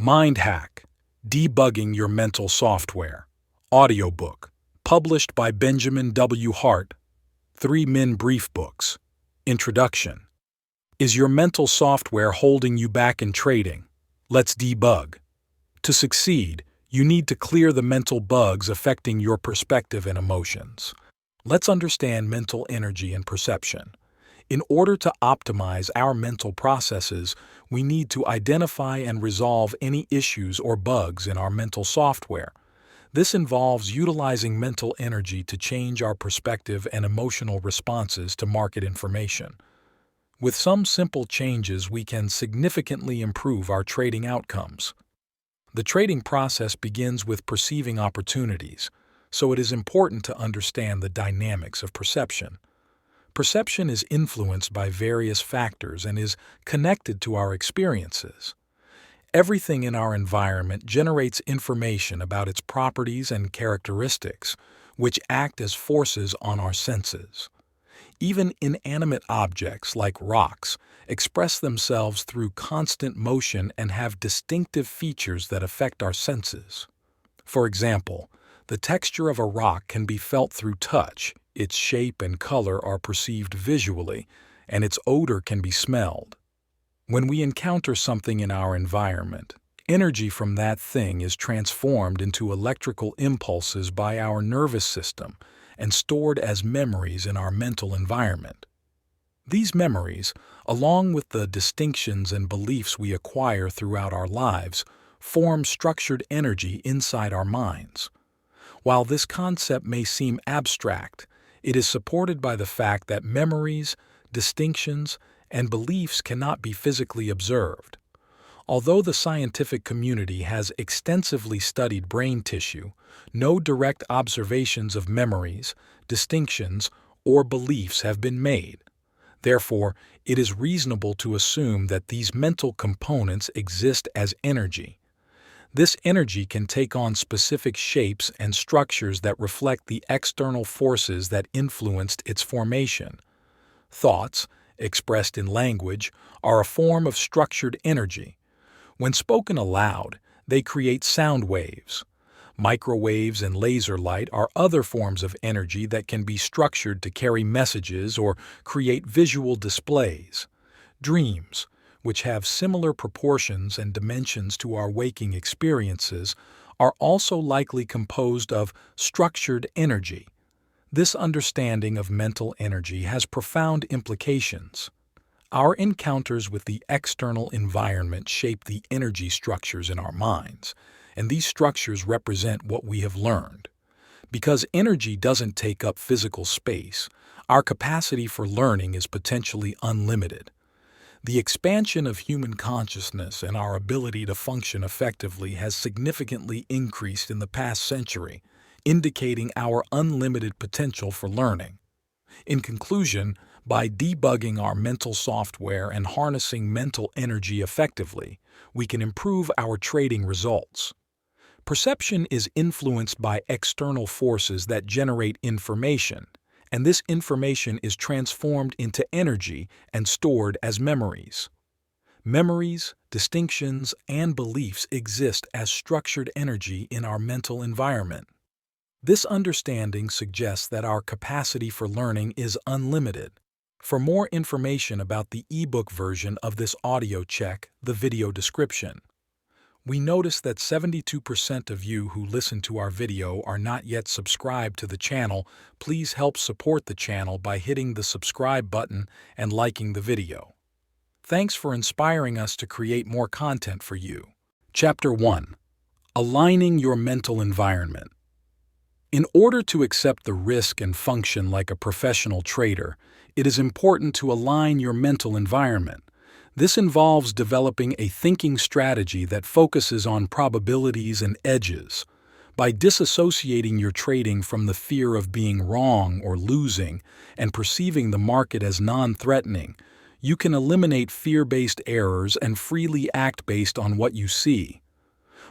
Mind Hack: Debugging Your Mental Software. Audiobook. Published by Benjamin W. Hart. 3 Min Brief Books. Introduction. Is your mental software holding you back in trading? Let's debug. To succeed, you need to clear the mental bugs affecting your perspective and emotions. Let's understand mental energy and perception. In order to optimize our mental processes, we need to identify and resolve any issues or bugs in our mental software. This involves utilizing mental energy to change our perspective and emotional responses to market information. With some simple changes, we can significantly improve our trading outcomes. The trading process begins with perceiving opportunities, so it is important to understand the dynamics of perception. Perception is influenced by various factors and is connected to our experiences. Everything in our environment generates information about its properties and characteristics, which act as forces on our senses. Even inanimate objects like rocks express themselves through constant motion and have distinctive features that affect our senses. For example, the texture of a rock can be felt through touch, its shape and color are perceived visually, and its odor can be smelled. When we encounter something in our environment, energy from that thing is transformed into electrical impulses by our nervous system and stored as memories in our mental environment. These memories, along with the distinctions and beliefs we acquire throughout our lives, form structured energy inside our minds. While this concept may seem abstract, it is supported by the fact that memories, distinctions, and beliefs cannot be physically observed. Although the scientific community has extensively studied brain tissue, no direct observations of memories, distinctions, or beliefs have been made. Therefore, it is reasonable to assume that these mental components exist as energy. This energy can take on specific shapes and structures that reflect the external forces that influenced its formation. Thoughts, expressed in language, are a form of structured energy. When spoken aloud, they create sound waves. Microwaves and laser light are other forms of energy that can be structured to carry messages or create visual displays. Dreams, which have similar proportions and dimensions to our waking experiences, are also likely composed of structured energy. This understanding of mental energy has profound implications. Our encounters with the external environment shape the energy structures in our minds, and these structures represent what we have learned. Because energy doesn't take up physical space, our capacity for learning is potentially unlimited. The expansion of human consciousness and our ability to function effectively has significantly increased in the past century, indicating our unlimited potential for learning. In conclusion, by debugging our mental software and harnessing mental energy effectively, we can improve our trading results. Perception is influenced by external forces that generate information, and this information is transformed into energy and stored as memories. Memories, distinctions, and beliefs exist as structured energy in our mental environment. This understanding suggests that our capacity for learning is unlimited. For more information about the ebook version of this audio, check the video description. We notice that 72% of you who listen to our video are not yet subscribed to the channel. Please help support the channel by hitting the subscribe button and liking the video. Thanks for inspiring us to create more content for you. Chapter 1. Aligning your mental environment. In order to accept the risk and function like a professional trader, it is important to align your mental environment. This involves developing a thinking strategy that focuses on probabilities and edges. By disassociating your trading from the fear of being wrong or losing and perceiving the market as non-threatening, you can eliminate fear-based errors and freely act based on what you see.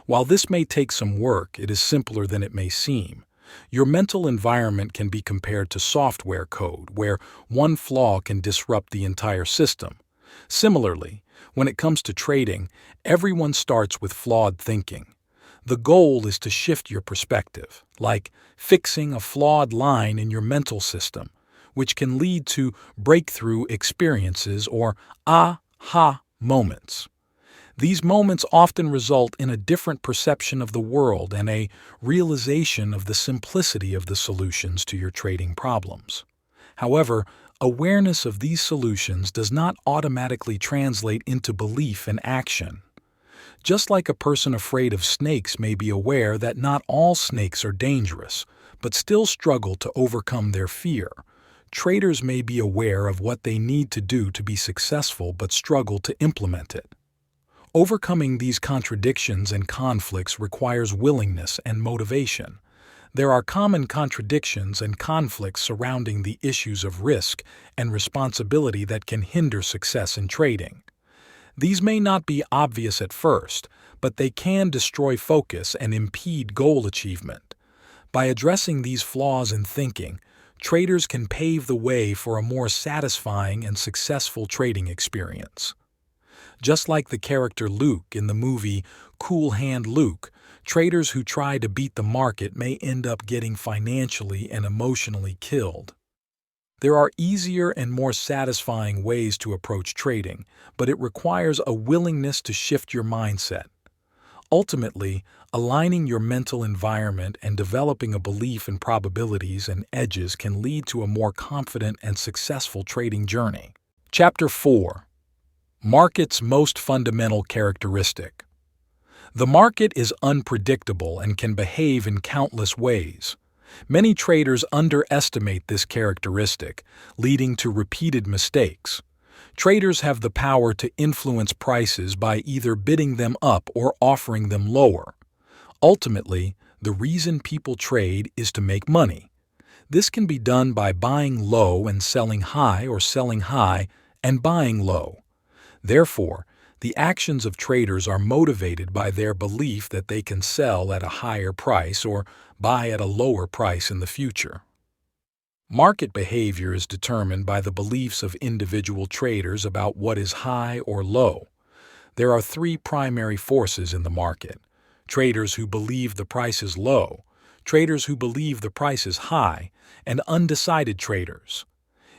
While this may take some work, it is simpler than it may seem. Your mental environment can be compared to software code, where one flaw can disrupt the entire system. Similarly, When it comes to trading, everyone starts with flawed thinking. The goal is to shift your perspective, like fixing a flawed line in your mental system, which can lead to breakthrough experiences or aha moments. These moments often result in a different perception of the world and a realization of the simplicity of the solutions to your trading problems. However, awareness of these solutions does not automatically translate into belief and action. Just like a person afraid of snakes may be aware that not all snakes are dangerous, but still struggle to overcome their fear, traders may be aware of what they need to do to be successful but struggle to implement it. Overcoming these contradictions and conflicts requires willingness and motivation. There are common contradictions and conflicts surrounding the issues of risk and responsibility that can hinder success in trading. These may not be obvious at first, but they can destroy focus and impede goal achievement. By addressing these flaws in thinking, traders can pave the way for a more satisfying and successful trading experience. Just like the character Luke in the movie Cool Hand Luke, traders who try to beat the market may end up getting financially and emotionally killed. There are easier and more satisfying ways to approach trading, but it requires a willingness to shift your mindset. Ultimately, aligning your mental environment and developing a belief in probabilities and edges can lead to a more confident and successful trading journey. Chapter 4. Market's most fundamental characteristic. The market is unpredictable and can behave in countless ways. Many traders underestimate this characteristic, leading to repeated mistakes. Traders have the power to influence prices by either bidding them up or offering them lower. Ultimately, the reason people trade is to make money. This can be done by buying low and selling high, or selling high and buying low. Therefore, the actions of traders are motivated by their belief that they can sell at a higher price or buy at a lower price in the future. Market behavior is determined by the beliefs of individual traders about what is high or low. There are three primary forces in the market: traders who believe the price is low, traders who believe the price is high, and undecided traders.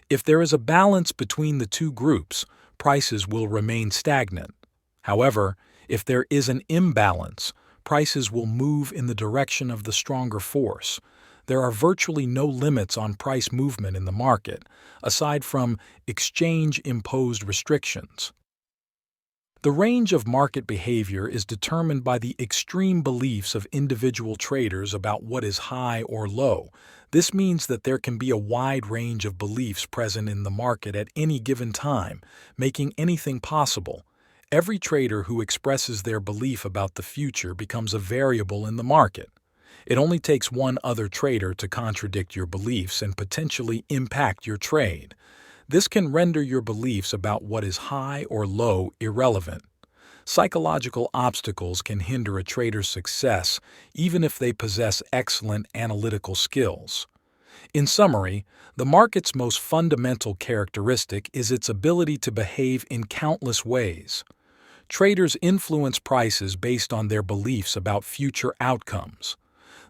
If there is a balance between the two groups, prices will remain stagnant. However, if there is an imbalance, prices will move in the direction of the stronger force. There are virtually no limits on price movement in the market, aside from exchange-imposed restrictions. The range of market behavior is determined by the extreme beliefs of individual traders about what is high or low. This means that there can be a wide range of beliefs present in the market at any given time, making anything possible. Every trader who expresses their belief about the future becomes a variable in the market. It only takes one other trader to contradict your beliefs and potentially impact your trade. This can render your beliefs about what is high or low irrelevant. Psychological obstacles can hinder a trader's success even if they possess excellent analytical skills. In summary, the market's most fundamental characteristic is its ability to behave in countless ways. Traders influence prices based on their beliefs about future outcomes.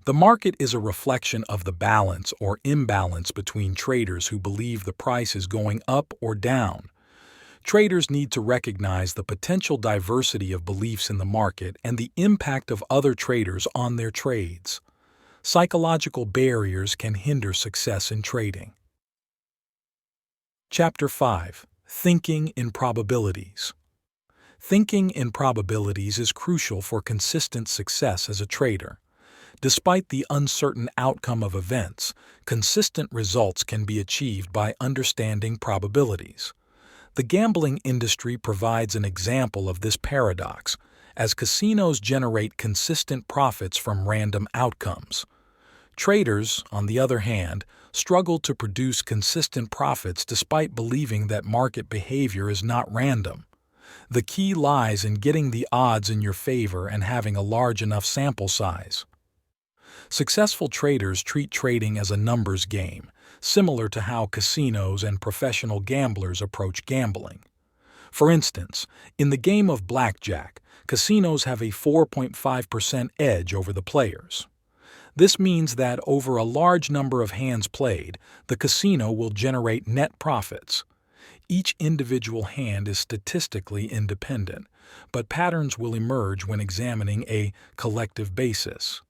The market is a reflection of the balance or imbalance between traders who believe the price is going up or down. Traders need to recognize the potential diversity of beliefs in the market and the impact of other traders on their trades. Psychological barriers can hinder success in trading. Chapter 5. Thinking in Probabilities. Thinking in probabilities is crucial for consistent success as a trader. Despite the uncertain outcome of events, consistent results can be achieved by understanding probabilities. The gambling industry provides an example of this paradox, as casinos generate consistent profits from random outcomes. Traders, on the other hand, struggle to produce consistent profits despite believing that market behavior is not random. The key lies in getting the odds in your favor and having a large enough sample size. Successful traders treat trading as a numbers game, similar to how casinos and professional gamblers approach gambling. For instance, in the game of blackjack, casinos have a 4.5% edge over the players. This means that over a large number of hands played, the casino will generate net profits. Each individual hand is statistically independent, but patterns will emerge when examining a collective basis.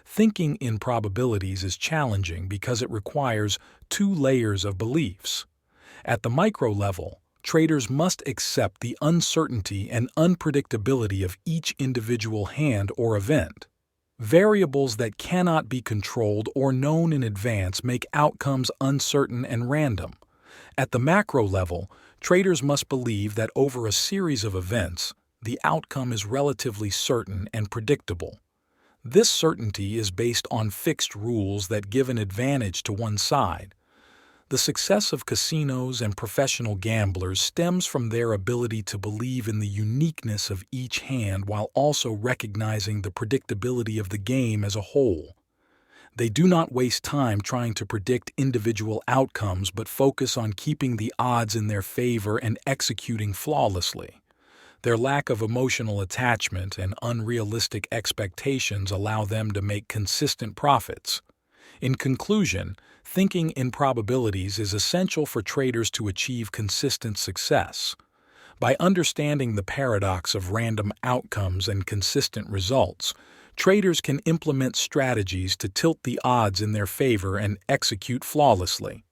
Thinking in probabilities is challenging because it requires two layers of beliefs. At the micro level, traders must accept the uncertainty and unpredictability of each individual hand or event. Variables that cannot be controlled or known in advance make outcomes uncertain and random. At the macro level, traders must believe that over a series of events, the outcome is relatively certain and predictable. This certainty is based on fixed rules that give an advantage to one side. The success of casinos and professional gamblers stems from their ability to believe in the uniqueness of each hand while also recognizing the predictability of the game as a whole. They do not waste time trying to predict individual outcomes but focus on keeping the odds in their favor and executing flawlessly. Their lack of emotional attachment and unrealistic expectations allow them to make consistent profits. In conclusion, thinking in probabilities is essential for traders to achieve consistent success. By understanding the paradox of random outcomes and consistent results, traders can implement strategies to tilt the odds in their favor and execute flawlessly.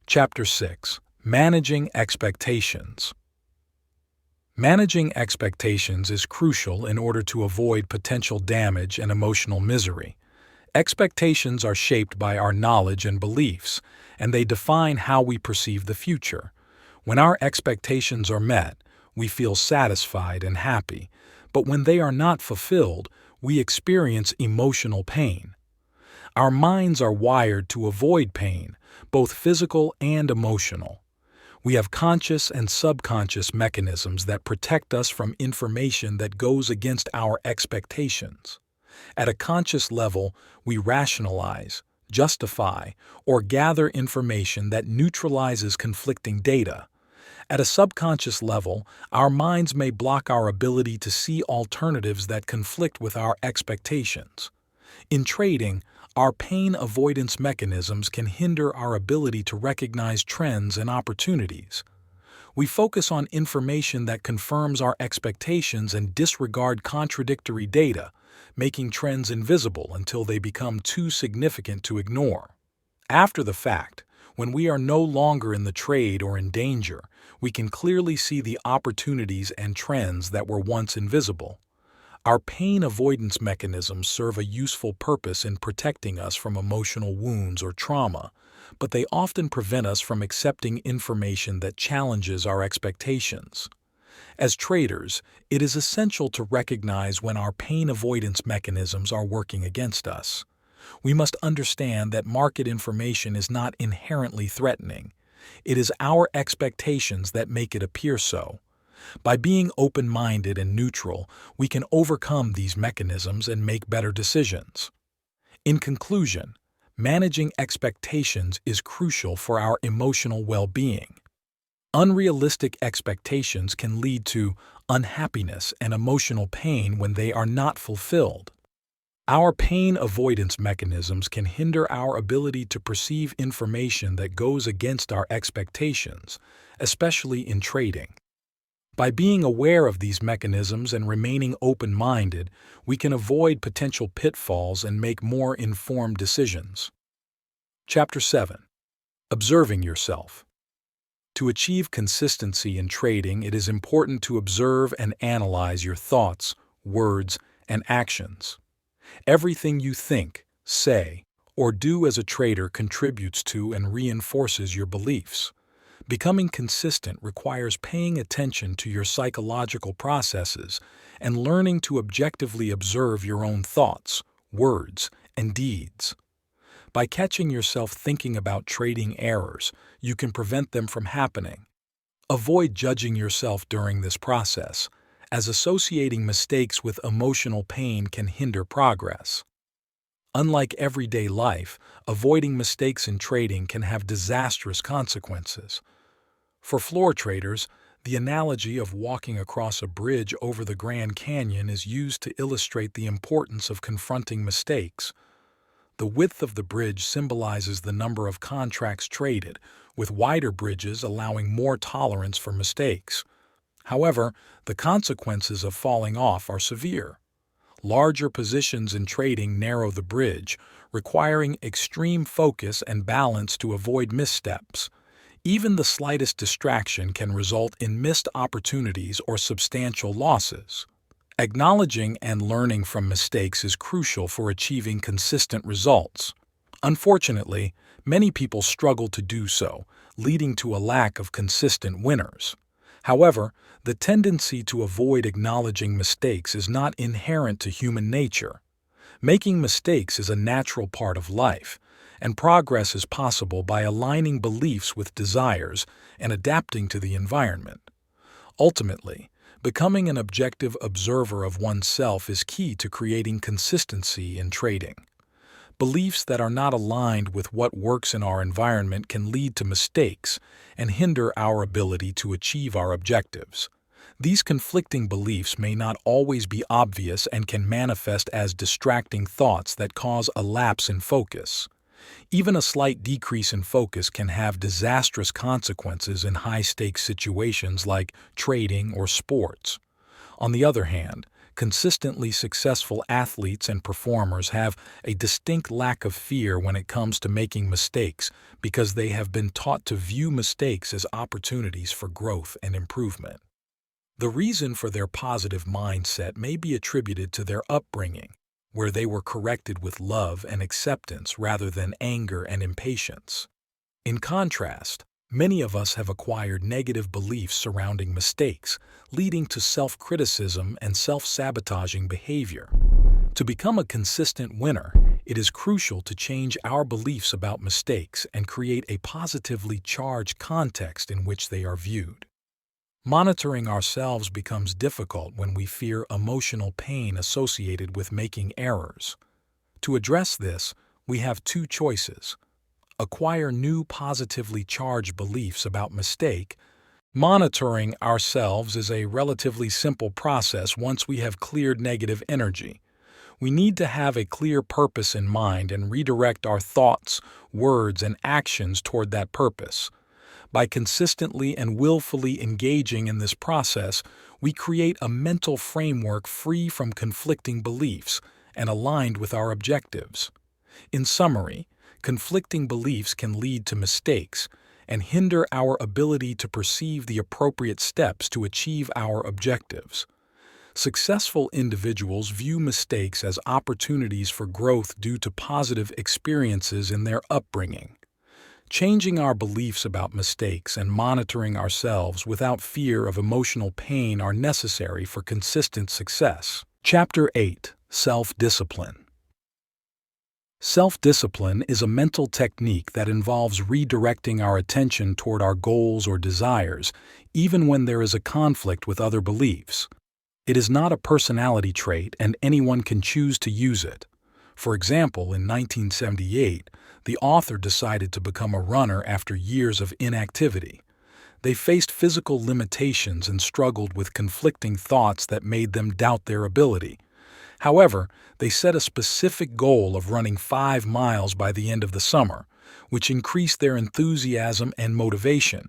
Chapter 6: Managing Expectations. Managing expectations is crucial in order to avoid potential damage and emotional misery. Expectations are shaped by our knowledge and beliefs, and they define how we perceive the future. When our expectations are met, we feel satisfied and happy, but when they are not fulfilled, we experience emotional pain. Our minds are wired to avoid pain, both physical and emotional. We have conscious and subconscious mechanisms that protect us from information that goes against our expectations. At a conscious level, we rationalize, justify, or gather information that neutralizes conflicting data. At a subconscious level, our minds may block our ability to see alternatives that conflict with our expectations. In trading, our pain avoidance mechanisms can hinder our ability to recognize trends and opportunities. We focus on information that confirms our expectations and disregard contradictory data, making trends invisible until they become too significant to ignore. After the fact, when we are no longer in the trade or in danger, we can clearly see the opportunities and trends that were once invisible. Our pain avoidance mechanisms serve a useful purpose in protecting us from emotional wounds or trauma, but they often prevent us from accepting information that challenges our expectations. As traders, it is essential to recognize when our pain avoidance mechanisms are working against us. We must understand that market information is not inherently threatening. It is our expectations that make it appear so. By being open-minded and neutral, we can overcome these mechanisms and make better decisions. In conclusion, managing expectations is crucial for our emotional well-being. Unrealistic expectations can lead to unhappiness and emotional pain when they are not fulfilled. Our pain avoidance mechanisms can hinder our ability to perceive information that goes against our expectations, especially in trading. By being aware of these mechanisms and remaining open-minded, we can avoid potential pitfalls and make more informed decisions. Chapter 7: Observing Yourself. To achieve consistency in trading, it is important to observe and analyze your thoughts, words, and actions. Everything you think, say, or do as a trader contributes to and reinforces your beliefs. Becoming consistent requires paying attention to your psychological processes and learning to objectively observe your own thoughts, words, and deeds. By catching yourself thinking about trading errors, you can prevent them from happening. Avoid judging yourself during this process, as associating mistakes with emotional pain can hinder progress. Unlike everyday life, avoiding mistakes in trading can have disastrous consequences. For floor traders, The analogy of walking across a bridge over the Grand Canyon is used to illustrate the importance of confronting mistakes. The width of the bridge symbolizes the number of contracts traded, with wider bridges allowing more tolerance for mistakes. However, the consequences of falling off are severe. Larger positions in trading narrow the bridge, requiring extreme focus and balance to avoid missteps. Even the slightest distraction can result in missed opportunities or substantial losses. Acknowledging and learning from mistakes is crucial for achieving consistent results. Unfortunately, many people struggle to do so, leading to a lack of consistent winners. However, the tendency to avoid acknowledging mistakes is not inherent to human nature. Making mistakes is a natural part of life, and progress is possible by aligning beliefs with desires and adapting to the environment. Ultimately, becoming an objective observer of oneself is key to creating consistency in trading. Beliefs that are not aligned with what works in our environment can lead to mistakes and hinder our ability to achieve our objectives. These conflicting beliefs may not always be obvious and can manifest as distracting thoughts that cause a lapse in focus. Even a slight decrease in focus can have disastrous consequences in high-stakes situations like trading or sports. On the other hand, consistently successful athletes and performers have a distinct lack of fear when it comes to making mistakes because they have been taught to view mistakes as opportunities for growth and improvement. The reason for their positive mindset may be attributed to their upbringing, where they were corrected with love and acceptance rather than anger and impatience. In contrast, many of us have acquired negative beliefs surrounding mistakes, leading to self-criticism and self-sabotaging behavior. To become a consistent winner, it is crucial to change our beliefs about mistakes and create a positively charged context in which they are viewed. Monitoring ourselves becomes difficult when we fear emotional pain associated with making errors. To address this, we have two choices: acquire new positively charged beliefs about mistake. Monitoring ourselves is a relatively simple process once we have cleared negative energy. We need to have a clear purpose in mind and redirect our thoughts, words, and actions toward that purpose. By consistently and willfully engaging in this process, we create a mental framework free from conflicting beliefs and aligned with our objectives. In summary, conflicting beliefs can lead to mistakes and hinder our ability to perceive the appropriate steps to achieve our objectives. Successful individuals view mistakes as opportunities for growth due to positive experiences in their upbringing. Changing our beliefs about mistakes and monitoring ourselves without fear of emotional pain are necessary for consistent success. Chapter 8: Self-Discipline. Self-discipline is a mental technique that involves redirecting our attention toward our goals or desires, even when there is a conflict with other beliefs. It is not a personality trait, and anyone can choose to use it. For example, in 1978, the author decided to become a runner after years of inactivity. They faced physical limitations and struggled with conflicting thoughts that made them doubt their ability. However, they set a specific goal of running 5 miles by the end of the summer, which increased their enthusiasm and motivation.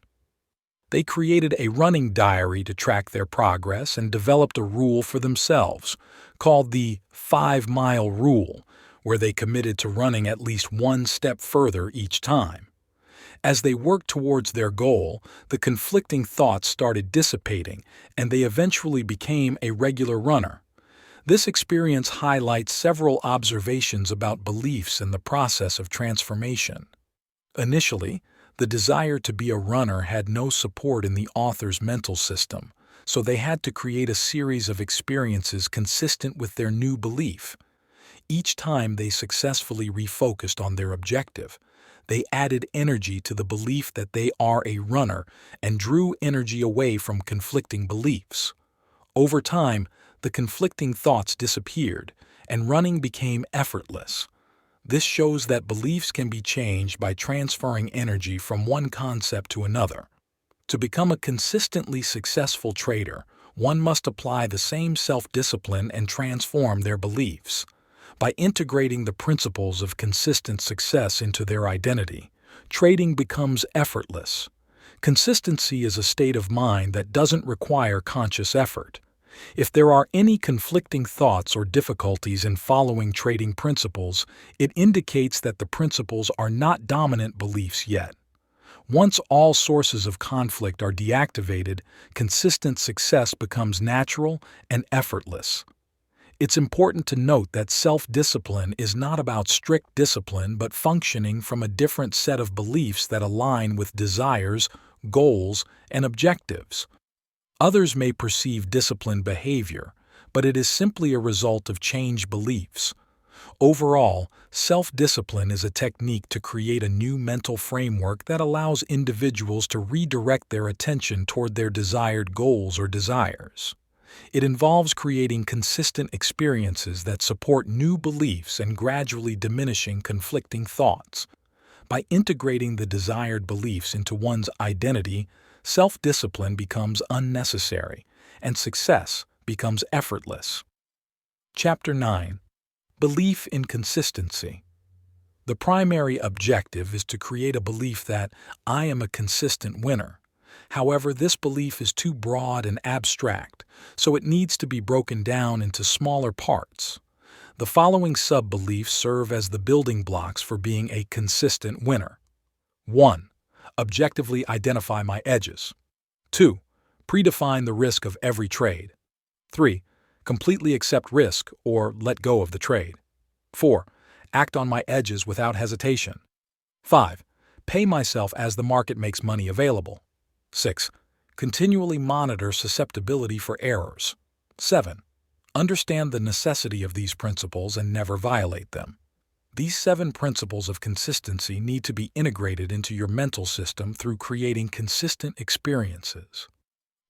They created a running diary to track their progress and developed a rule for themselves, called the 5-mile rule, where they committed to running at least one step further each time. As they worked towards their goal, the conflicting thoughts started dissipating, and they eventually became a regular runner. This experience highlights several observations about beliefs and the process of transformation. Initially, the desire to be a runner had no support in the author's mental system, so they had to create a series of experiences consistent with their new belief. Each time they successfully refocused on their objective, they added energy to the belief that they are a runner and drew energy away from conflicting beliefs. Over time, the conflicting thoughts disappeared, and running became effortless. This shows that beliefs can be changed by transferring energy from one concept to another. To become a consistently successful trader, one must apply the same self-discipline and transform their beliefs. By integrating the principles of consistent success into their identity, trading becomes effortless. Consistency is a state of mind that doesn't require conscious effort. If there are any conflicting thoughts or difficulties in following trading principles, it indicates that the principles are not dominant beliefs yet. Once all sources of conflict are deactivated, consistent success becomes natural and effortless. It's important to note that self-discipline is not about strict discipline but functioning from a different set of beliefs that align with desires, goals, and objectives. Others may perceive disciplined behavior, but it is simply a result of changed beliefs. Overall, self-discipline is a technique to create a new mental framework that allows individuals to redirect their attention toward their desired goals or desires. It involves creating consistent experiences that support new beliefs and gradually diminishing conflicting thoughts. By integrating the desired beliefs into one's identity, self-discipline becomes unnecessary, and success becomes effortless. Chapter 9. Belief in consistency. The primary objective is to create a belief that I am a consistent winner. However, this belief is too broad and abstract, so it needs to be broken down into smaller parts. The following sub-beliefs serve as the building blocks for being a consistent winner. 1. Objectively identify my edges. 2. Predefine the risk of every trade. 3. Completely accept risk or let go of the trade. 4. Act on my edges without hesitation. 5. Pay myself as the market makes money available. 6. Continually monitor susceptibility for errors. 7. Understand the necessity of these principles and never violate them. These 7 principles of consistency need to be integrated into your mental system through creating consistent experiences.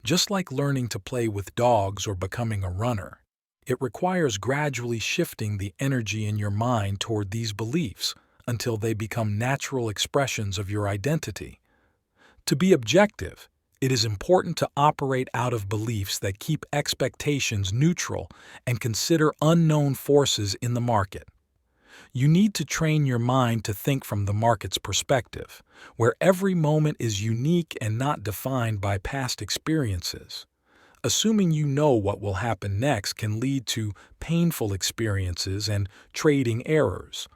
Just like learning to play with dogs or becoming a runner, it requires gradually shifting the energy in your mind toward these beliefs until they become natural expressions of your identity. To be objective, it is important to operate out of beliefs that keep expectations neutral and consider unknown forces in the market. You need to train your mind to think from the market's perspective, where every moment is unique and not defined by past experiences. Assuming you know what will happen next can lead to painful experiences and trading errors.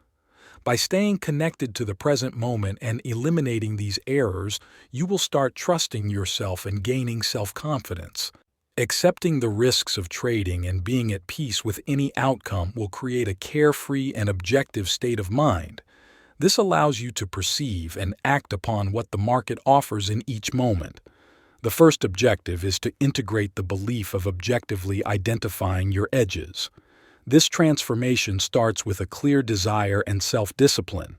By staying connected to the present moment and eliminating these errors, you will start trusting yourself and gaining self-confidence. Accepting the risks of trading and being at peace with any outcome will create a carefree and objective state of mind. This allows you to perceive and act upon what the market offers in each moment. The first objective is to integrate the belief of objectively identifying your edges. This transformation starts with a clear desire and self-discipline.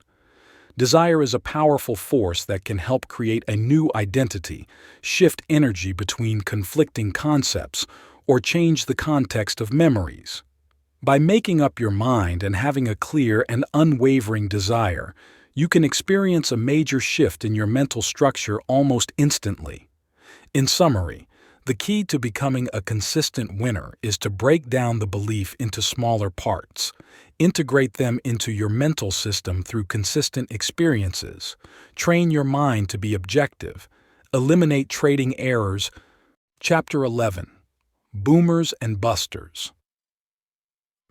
Desire is a powerful force that can help create a new identity, shift energy between conflicting concepts, or change the context of memories. By making up your mind and having a clear and unwavering desire, you can experience a major shift in your mental structure almost instantly. In summary, the key to becoming a consistent winner is to break down the belief into smaller parts. Integrate them into your mental system through consistent experiences. Train your mind to be objective. Eliminate trading errors. Chapter 11. Boomers and Busters.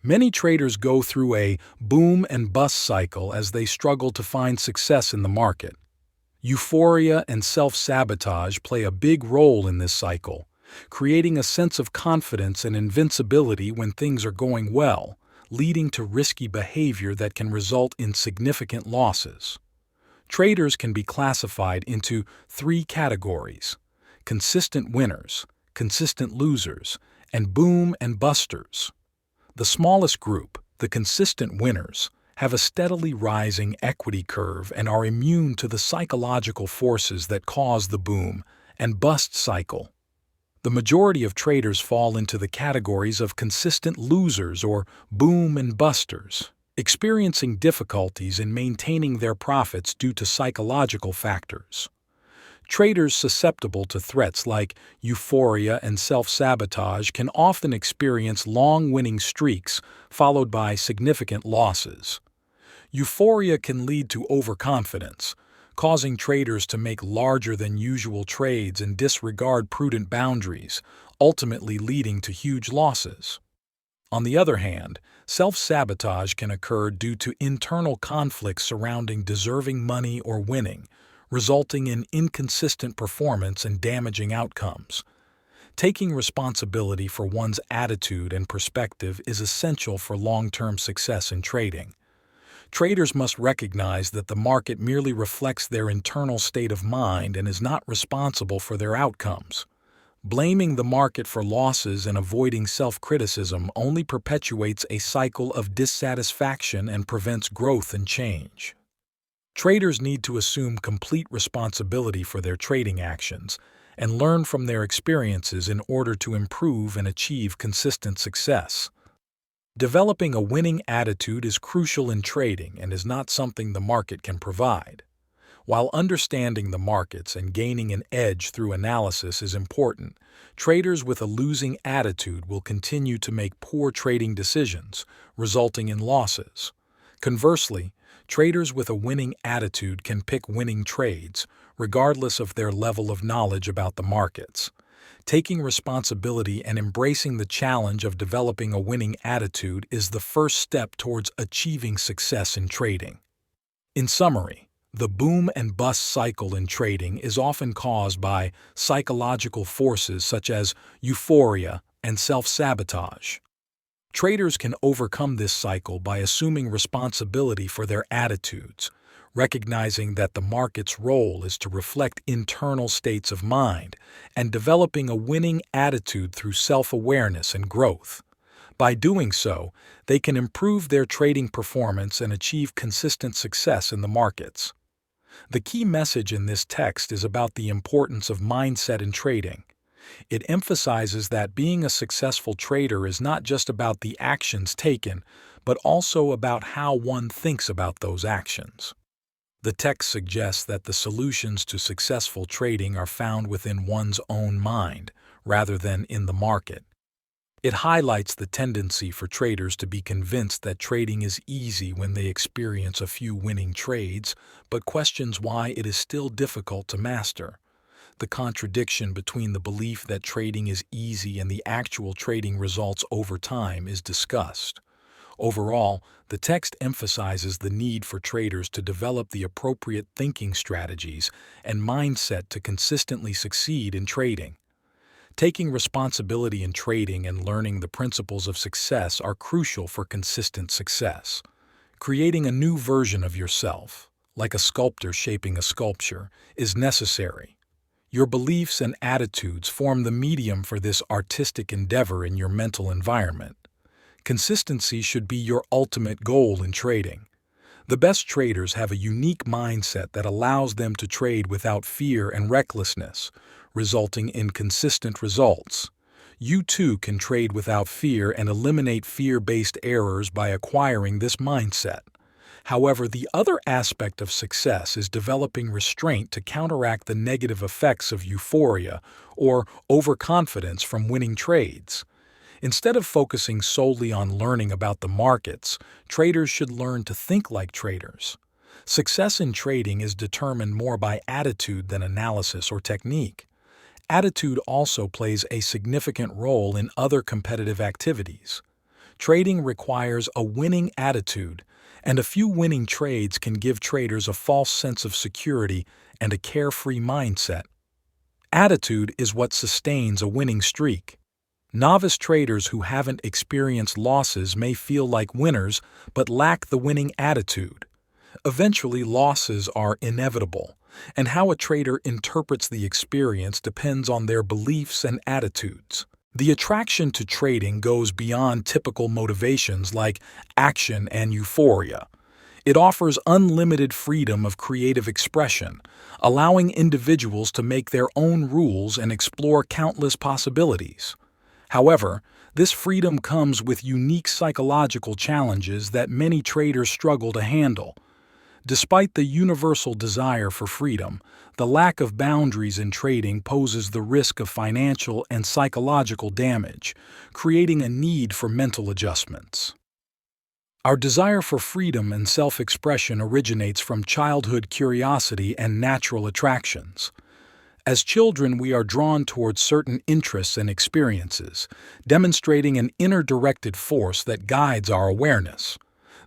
Many traders go through a boom and bust cycle as they struggle to find success in the market. Euphoria and self-sabotage play a big role in this cycle, creating a sense of confidence and invincibility when things are going well, leading to risky behavior that can result in significant losses. Traders can be classified into 3 categories: consistent winners, consistent losers, and boom and busters. The smallest group, the consistent winners, have a steadily rising equity curve and are immune to the psychological forces that cause the boom and bust cycle. The majority of traders fall into the categories of consistent losers or boom and busters, experiencing difficulties in maintaining their profits due to psychological factors. Traders susceptible to threats like euphoria and self-sabotage can often experience long winning streaks followed by significant losses. Euphoria can lead to overconfidence, causing traders to make larger than usual trades and disregard prudent boundaries, ultimately leading to huge losses. On the other hand, self-sabotage can occur due to internal conflicts surrounding deserving money or winning, resulting in inconsistent performance and damaging outcomes. Taking responsibility for one's attitude and perspective is essential for long-term success in trading. Traders must recognize that the market merely reflects their internal state of mind and is not responsible for their outcomes. Blaming the market for losses and avoiding self-criticism only perpetuates a cycle of dissatisfaction and prevents growth and change. Traders need to assume complete responsibility for their trading actions and learn from their experiences in order to improve and achieve consistent success. Developing a winning attitude is crucial in trading and is not something the market can provide. While understanding the markets and gaining an edge through analysis is important, traders with a losing attitude will continue to make poor trading decisions, resulting in losses. Conversely, traders with a winning attitude can pick winning trades, regardless of their level of knowledge about the markets. Taking responsibility and embracing the challenge of developing a winning attitude is the first step towards achieving success in trading. In summary, the boom and bust cycle in trading is often caused by psychological forces such as euphoria and self-sabotage. Traders can overcome this cycle by assuming responsibility for their attitudes, recognizing that the market's role is to reflect internal states of mind, and developing a winning attitude through self-awareness and growth. By doing so, they can improve their trading performance and achieve consistent success in the markets. The key message in this text is about the importance of mindset in trading. It emphasizes that being a successful trader is not just about the actions taken, but also about how one thinks about those actions. The text suggests that the solutions to successful trading are found within one's own mind, rather than in the market. It highlights the tendency for traders to be convinced that trading is easy when they experience a few winning trades, but questions why it is still difficult to master. The contradiction between the belief that trading is easy and the actual trading results over time is discussed. Overall, the text emphasizes the need for traders to develop the appropriate thinking strategies and mindset to consistently succeed in trading. Taking responsibility in trading and learning the principles of success are crucial for consistent success. Creating a new version of yourself, like a sculptor shaping a sculpture, is necessary. Your beliefs and attitudes form the medium for this artistic endeavor in your mental environment. Consistency should be your ultimate goal in trading. The best traders have a unique mindset that allows them to trade without fear and recklessness, resulting in consistent results. You too can trade without fear and eliminate fear-based errors by acquiring this mindset. However, the other aspect of success is developing restraint to counteract the negative effects of euphoria or overconfidence from winning trades. Instead of focusing solely on learning about the markets, traders should learn to think like traders. Success in trading is determined more by attitude than analysis or technique. Attitude also plays a significant role in other competitive activities. Trading requires a winning attitude, and a few winning trades can give traders a false sense of security and a carefree mindset. Attitude is what sustains a winning streak. Novice traders who haven't experienced losses may feel like winners but lack the winning attitude. Eventually, losses are inevitable, and how a trader interprets the experience depends on their beliefs and attitudes. The attraction to trading goes beyond typical motivations like action and euphoria. It offers unlimited freedom of creative expression, allowing individuals to make their own rules and explore countless possibilities. However, this freedom comes with unique psychological challenges that many traders struggle to handle. Despite the universal desire for freedom, the lack of boundaries in trading poses the risk of financial and psychological damage, creating a need for mental adjustments. Our desire for freedom and self-expression originates from childhood curiosity and natural attractions. As children, we are drawn towards certain interests and experiences, demonstrating an inner directed force that guides our awareness.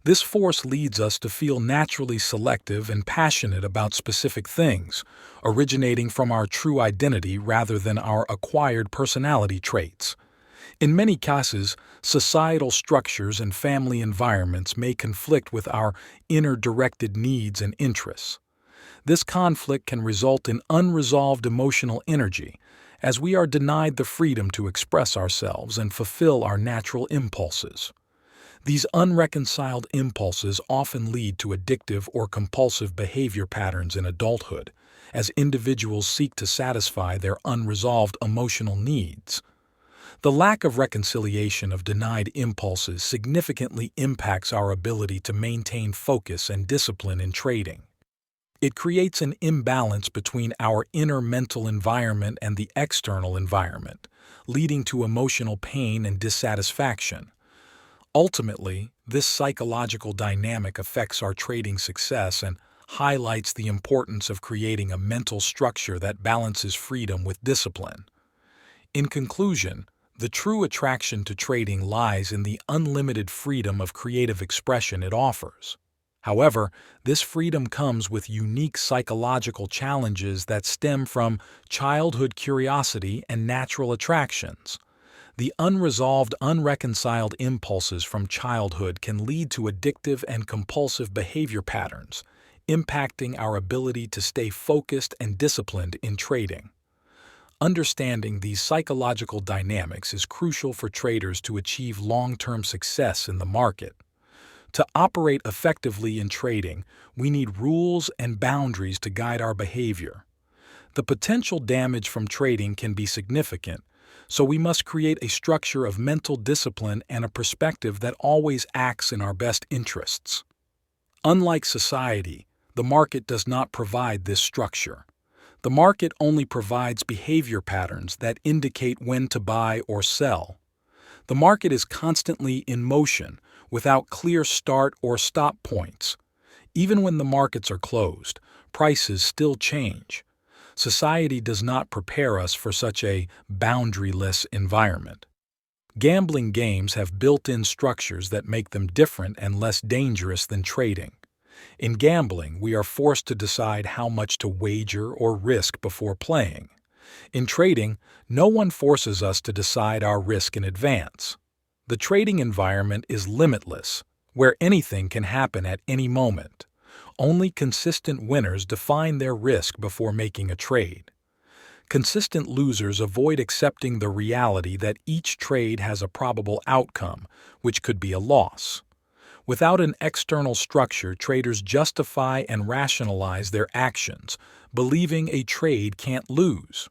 This force leads us to feel naturally selective and passionate about specific things, originating from our true identity rather than our acquired personality traits. In many cases, societal structures and family environments may conflict with our inner directed needs and interests. This conflict can result in unresolved emotional energy, as we are denied the freedom to express ourselves and fulfill our natural impulses. These unreconciled impulses often lead to addictive or compulsive behavior patterns in adulthood, as individuals seek to satisfy their unresolved emotional needs. The lack of reconciliation of denied impulses significantly impacts our ability to maintain focus and discipline in trading. It creates an imbalance between our inner mental environment and the external environment, leading to emotional pain and dissatisfaction. Ultimately, this psychological dynamic affects our trading success and highlights the importance of creating a mental structure that balances freedom with discipline. In conclusion, the true attraction to trading lies in the unlimited freedom of creative expression it offers. However, this freedom comes with unique psychological challenges that stem from childhood curiosity and natural attractions. The unresolved, unreconciled impulses from childhood can lead to addictive and compulsive behavior patterns, impacting our ability to stay focused and disciplined in trading. Understanding these psychological dynamics is crucial for traders to achieve long-term success in the market. To operate effectively in trading, we need rules and boundaries to guide our behavior. The potential damage from trading can be significant, so we must create a structure of mental discipline and a perspective that always acts in our best interests. Unlike society, the market does not provide this structure. The market only provides behavior patterns that indicate when to buy or sell. The market is constantly in motion, without clear start or stop points. Even when the markets are closed, prices still change. Society does not prepare us for such a boundaryless environment. Gambling games have built-in structures that make them different and less dangerous than trading. In gambling, we are forced to decide how much to wager or risk before playing. In trading, no one forces us to decide our risk in advance. The trading environment is limitless, where anything can happen at any moment. Only consistent winners define their risk before making a trade. Consistent losers avoid accepting the reality that each trade has a probable outcome, which could be a loss. Without an external structure, traders justify and rationalize their actions, believing a trade can't lose.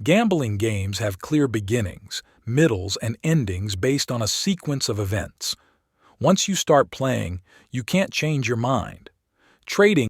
Gambling games have clear beginnings, middles, and endings based on a sequence of events. Once you start playing, you can't change your mind. Trading